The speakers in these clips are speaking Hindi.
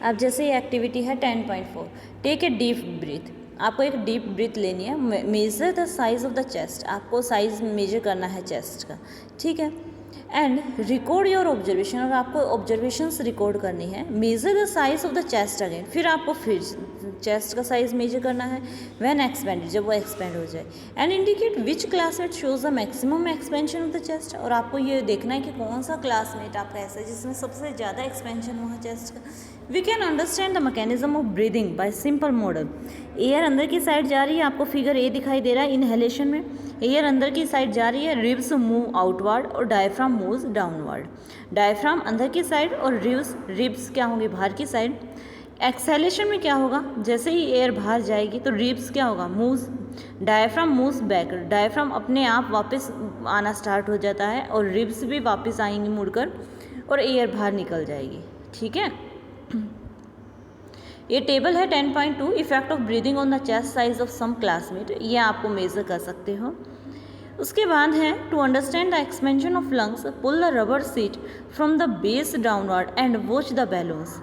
अब जैसे ये एक्टिविटी है 10.4, टेक ए डीप ब्रीथ। आपको एक डीप ब्रीथ लेनी है। Measure the size of the chest, आपको साइज मेजर करना है चेस्ट का, ठीक है। एंड रिकॉर्ड योर ऑब्जर्वेशन, और आपको ऑब्जर्वेशंस रिकॉर्ड करनी है। Measure the size of the chest again, फिर आपको फिर चेस्ट का साइज मेजर करना है। व्हेन एक्सपेंडेड, जब वो एक्सपेंड हो जाए। And indicate which classmate shows the maximum expansion of the chest, और आपको ये देखना है कि कौन सा क्लासमेट आपका ऐसा है जिसमें सबसे ज़्यादा एक्सपेंशन हुआ चेस्ट का। We can understand the mechanism of breathing by simple model. Air अंदर की साइड जा रही है, आपको फिगर ए दिखाई दे रहा है। इनहेलेशन में एयर अंदर की साइड जा रही है, रिब्स मूव आउटवर्ड और डायफ्राम मूव्स डाउनवर्ड। डायफ्राम अंदर की साइड और रिब्स क्या होंगे, बाहर की साइड। एक्सहेलेशन में क्या होगा, जैसे ही एयर बाहर जाएगी तो रिब्स क्या होगा, moves, diaphragm moves back. Diaphragm अपने आप वापस आना स्टार्ट हो जाता है और रिब्स भी वापस आएंगी मुड़कर और एयर बाहर निकल जाएगी, ठीक है। ये टेबल है 10.2, effect of breathing on the chest size of some classmate, ये आपको मेजर कर सकते हो। उसके बाद है to understand the expansion of lungs, pull the rubber sheet from the base downward and watch the balloons.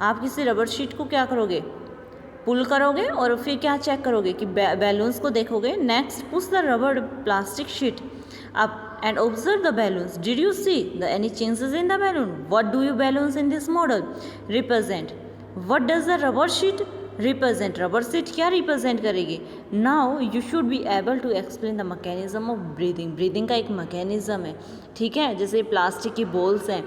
आप किसी रबर शीट को क्या करोगे, पुल करोगे और फिर क्या चेक करोगे कि बैलून्स को देखोगे। Next push the rubber plastic sheet up and observe the balloons. Did you see the any changes in the balloon, what do you balloons in this model represent, what does the rubber sheet represent, rubber sheet क्या रिप्रेजेंट करेगी। Now you should be able to explain the mechanism of breathing. Breathing का एक मैकेनिज्म है, ठीक है। जैसे प्लास्टिक की बॉल्स हैं,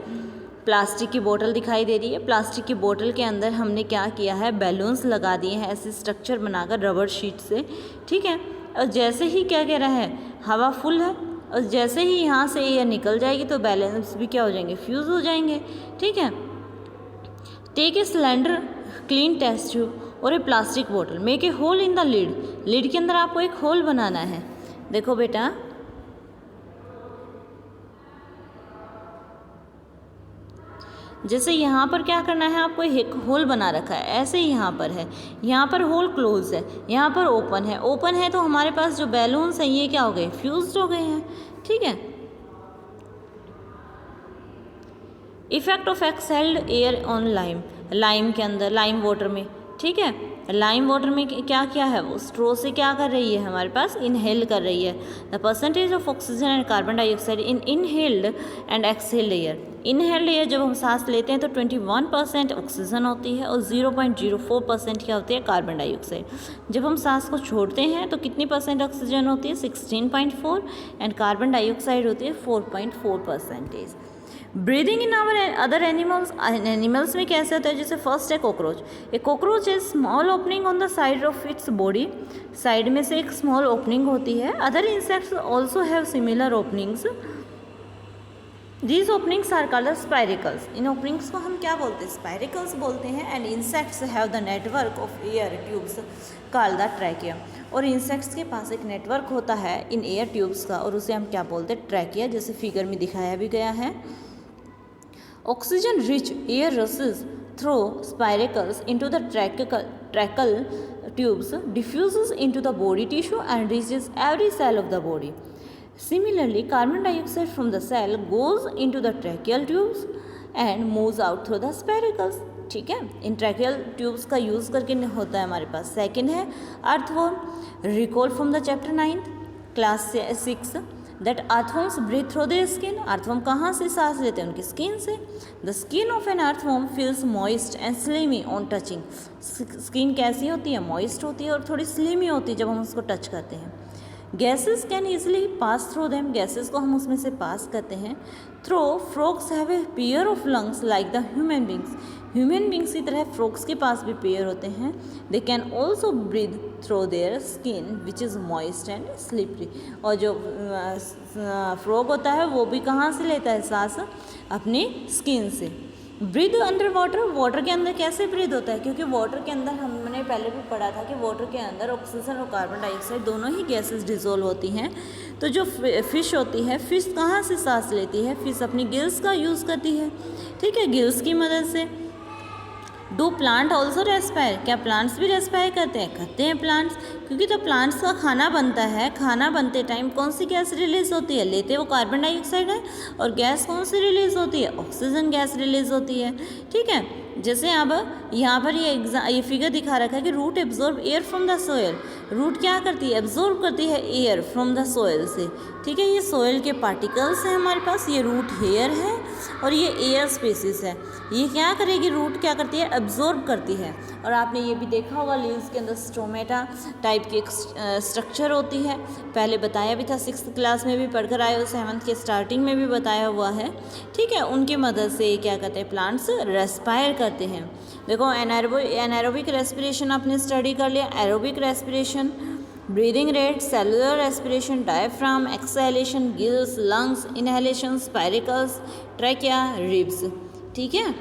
प्लास्टिक की बोतल दिखाई दे रही है, प्लास्टिक की बोतल के अंदर हमने क्या किया है, बैलून्स लगा दिए हैं ऐसे स्ट्रक्चर बनाकर रबर शीट से, ठीक है। और जैसे ही क्या कह रहा है, हवा फुल है और जैसे ही यहाँ से एयर निकल जाएगी तो बैलून्स भी क्या हो जाएंगे, फ्यूज़ हो जाएंगे, ठीक है। Take a cylinder clean test tube और ए प्लास्टिक बोतल, make a hole in the lid. Lid के अंदर आपको एक होल बनाना है। देखो बेटा, जैसे यहाँ पर क्या करना है, आपको एक होल बना रखा है, ऐसे ही यहाँ पर है, यहाँ पर होल क्लोज है, यहाँ पर ओपन है। ओपन है तो हमारे पास जो बैलून्स हैं ये क्या हो गए, फ्यूज्ड हो गए हैं, ठीक है। Effect of exhaled air on lime, lime के अंदर, लाइम वाटर में, ठीक है। लाइम वाटर में क्या क्या है, वो स्ट्रो से क्या कर रही है, हमारे पास इनहेल कर रही है। The percentage of oxygen and carbon dioxide in inhaled and exhaled air. Inhaled air जब हम सांस लेते हैं तो 21% ऑक्सीजन होती है और 0.04% क्या होती है, कार्बन डाइऑक्साइड। जब हम सांस को छोड़ते हैं तो कितनी परसेंट ऑक्सीजन होती है, 16.4 एंड कार्बन डाइऑक्साइड होती है 4.4%। Breathing in our other animals, animals में कैसे होता है, जैसे फर्स्ट है cockroach. A cockroach is small opening on the side of its body, side में से एक स्मॉल ओपनिंग होती है। Other insects also have similar openings, these openings are called spiracles. इन ओपनिंग्स को हम क्या बोलते हैं, स्पाइरिकल्स बोलते हैं। And insects have the network of air tubes called the trachea, और इंसेक्ट्स के पास एक नेटवर्क होता है इन एयर ट्यूब्स का और उसे हम क्या बोलते हैं, ट्रैकिया, जैसे फिगर में दिखाया भी गया है। Oxygen rich air rushes through spiracles into the tracheal tubes, diffuses into the body tissue and reaches every cell of the body. Similarly, carbon dioxide from the cell goes into the tracheal tubes and moves out through the spiracles. ठीक है, इन ट्रैकियल ट्यूब्स का यूज़ करके होता है हमारे पास। सेकेंड है earthworm, recall from the chapter 9 class 6 that earthworms breathe through their skin. Earthworm कहाँ से सांस लेते हैं, उनकी स्किन से। The skin of an earthworm feels moist and slimy on touching. Skin कैसी होती है, मॉइस्ट होती है और थोड़ी स्लिमी होती है जब हम उसको टच करते हैं। Gases can easily pass through them, gases को हम उसमें से पास करते हैं। Three frogs have a pair of lungs like the human beings, human beings की तरह फ्रॉग्स के पास भी पेयर होते हैं। They can also breathe through their skin which is moist and slippery. और जो फ्रॉग होता है वो भी कहाँ से लेता है सांस, अपनी स्किन से। ब्रीद अंडर वाटर, वाटर के अंदर कैसे ब्रीद होता है, क्योंकि वाटर के अंदर हमने पहले भी पढ़ा था कि वाटर के अंदर ऑक्सीजन और कार्बन डाइऑक्साइड दोनों ही गैसेस डिसॉल्व होती हैं। तो जो फिश होती है, फिश कहाँ से सांस लेती है, फिश अपनी गिल्स का यूज़ करती है, ठीक है, गिल्स की मदद से। डू प्लांट ऑल्सो रेस्पायर, क्या प्लांट्स भी रेस्पायर करते हैं, करते हैं प्लांट्स, क्योंकि जब प्लांट्स का खाना बनता है, खाना बनते टाइम कौन सी गैस रिलीज होती है, लेते वो कार्बन डाइऑक्साइड है, और गैस कौन सी रिलीज होती है, ऑक्सीजन गैस रिलीज होती है, ठीक है। जैसे अब यहाँ पर ये फिगर दिखा रखा है कि root absorb air from the soil. Root क्या करती है, एब्जॉर्ब करती है एयर फ्रॉम द सोयल से, ठीक है। ये सोयल के पार्टिकल्स हैं हमारे पास, ये रूट हेयर है और ये एयर स्पेसिस है। ये क्या करेगी, रूट क्या करती है, एब्जॉर्ब करती है। और आपने ये भी देखा होगा लीव्स के अंदर स्टोमेटा टाइप की एक स्ट्रक्चर होती है, पहले बताया भी था, 6th क्लास में भी पढ़कर आए हो, 7th के स्टार्टिंग में भी बताया हुआ है, ठीक है। उनकी मदद से क्या कहते हैं, प्लांट्स रेस्पायर करते हैं। देखो एनारोबिक रेस्पिरेशन आपने स्टडी कर लिया, aerobic respiration, breathing rate, cellular respiration, diaphragm, exhalation, gills, lungs, inhalation, spiracles, trachea, ribs, ठीक है।